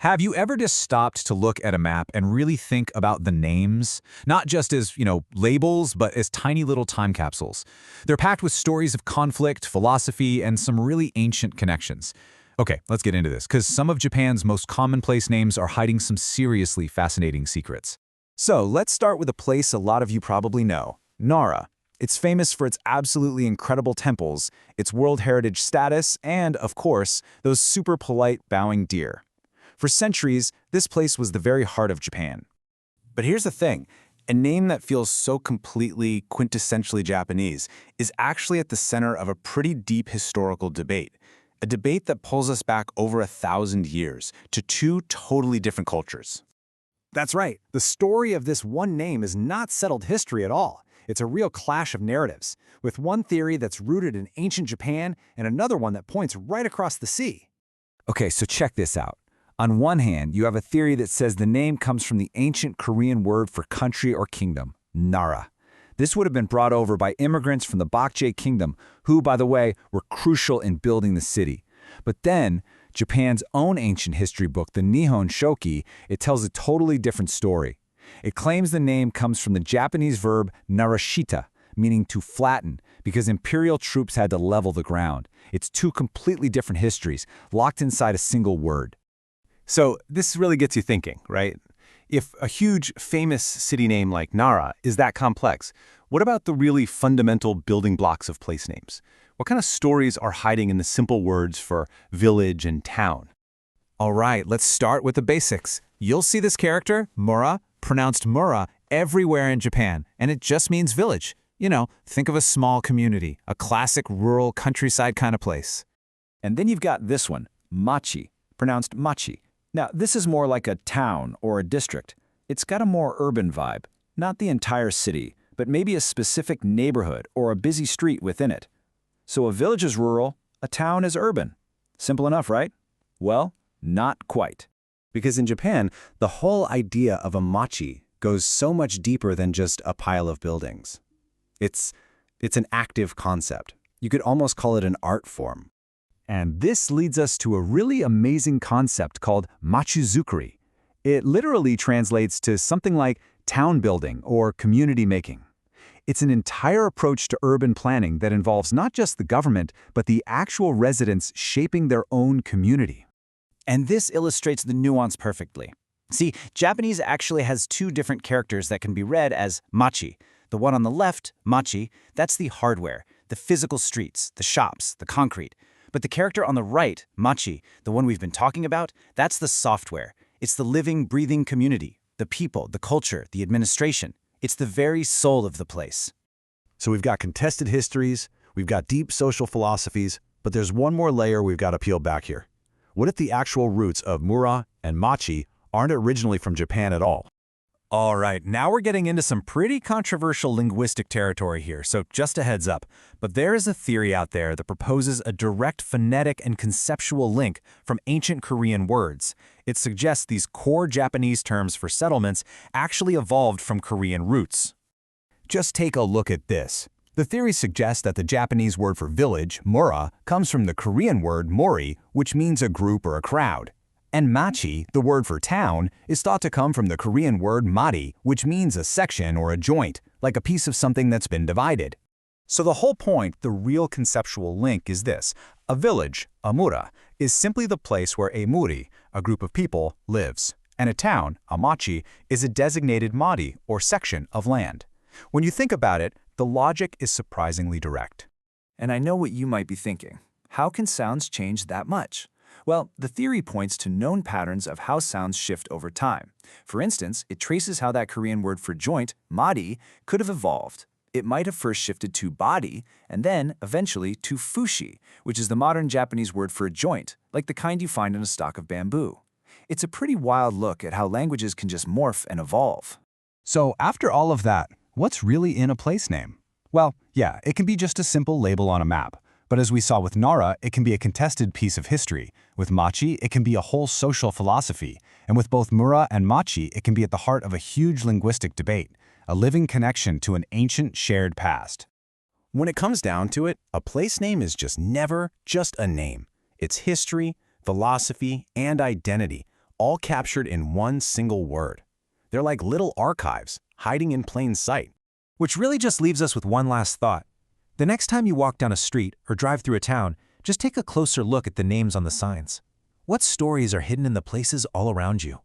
Have you ever just stopped to look at a map and really think about the names? Not just as, labels, but as tiny little time capsules. They're packed with stories of conflict, philosophy, and some really ancient connections. Okay, let's get into this, because some of Japan's most commonplace names are hiding some seriously fascinating secrets. So let's start with a place a lot of you probably know, Nara. It's famous for its absolutely incredible temples, its World Heritage status, and, of course, those super polite bowing deer. For centuries, this place was the very heart of Japan. But here's the thing, a name that feels so completely, quintessentially Japanese is actually at the center of a pretty deep historical debate. A debate that pulls us back over 1,000 years to two totally different cultures. That's right. The story of this one name is not settled history at all. It's a real clash of narratives, with one theory that's rooted in ancient Japan and another one that points right across the sea. Okay, so check this out. On one hand, you have a theory that says the name comes from the ancient Korean word for country or kingdom, Nara. This would have been brought over by immigrants from the Baekje kingdom, who, by the way, were crucial in building the city. But then, Japan's own ancient history book, the Nihon Shoki, it tells a totally different story. It claims the name comes from the Japanese verb narashita, meaning to flatten, because imperial troops had to level the ground. It's two completely different histories, locked inside a single word. So this really gets you thinking, right? If a huge, famous city name like Nara is that complex, what about the really fundamental building blocks of place names? What kind of stories are hiding in the simple words for village and town? All right, let's start with the basics. You'll see this character, Mura, pronounced Mura, everywhere in Japan, and it just means village. Think of a small community, a classic rural countryside kind of place. And then you've got this one, Machi, pronounced Machi. Now, this is more like a town or a district. It's got a more urban vibe, not the entire city, but maybe a specific neighborhood or a busy street within it. So a village is rural, a town is urban. Simple enough, right? Well, not quite. Because in Japan, the whole idea of a machi goes so much deeper than just a pile of buildings. It's an active concept. You could almost call it an art form. And this leads us to a really amazing concept called machizukuri. It literally translates to something like town building or community making. It's an entire approach to urban planning that involves not just the government, but the actual residents shaping their own community. And this illustrates the nuance perfectly. See, Japanese actually has two different characters that can be read as machi. The one on the left, machi, that's the hardware, the physical streets, the shops, the concrete. But the character on the right, Machi, the one we've been talking about, that's the software. It's the living, breathing community, the people, the culture, the administration. It's the very soul of the place. So we've got contested histories, we've got deep social philosophies, but there's one more layer we've got to peel back here. What if the actual roots of Mura and Machi aren't originally from Japan at all? All right, now we're getting into some pretty controversial linguistic territory here, so just a heads up. But there is a theory out there that proposes a direct phonetic and conceptual link from ancient Korean words. It suggests these core Japanese terms for settlements actually evolved from Korean roots. Just take a look at this. The theory suggests that the Japanese word for village, mura, comes from the Korean word Muri, which means a group or a crowd. And machi, the word for town, is thought to come from the Korean word Madi, which means a section or a joint, like a piece of something that's been divided. So the whole point, the real conceptual link, is this. A village, a mura, is simply the place where a Muri, a group of people, lives. And a town, a machi, is a designated Madi, or section of land. When you think about it, the logic is surprisingly direct. And I know what you might be thinking. How can sounds change that much? Well, the theory points to known patterns of how sounds shift over time. For instance, it traces how that Korean word for joint, madi, could have evolved. It might have first shifted to body, and then, eventually, to fushi, which is the modern Japanese word for a joint, like the kind you find in a stalk of bamboo. It's a pretty wild look at how languages can just morph and evolve. So after all of that, what's really in a place name? Well, yeah, it can be just a simple label on a map. But as we saw with Nara, it can be a contested piece of history. With Machi, it can be a whole social philosophy. And with both Mura and Machi, it can be at the heart of a huge linguistic debate, a living connection to an ancient shared past. When it comes down to it, a place name is just never just a name. It's history, philosophy, and identity, all captured in one single word. They're like little archives, hiding in plain sight. Which really just leaves us with one last thought. The next time you walk down a street or drive through a town, just take a closer look at the names on the signs. What stories are hidden in the places all around you?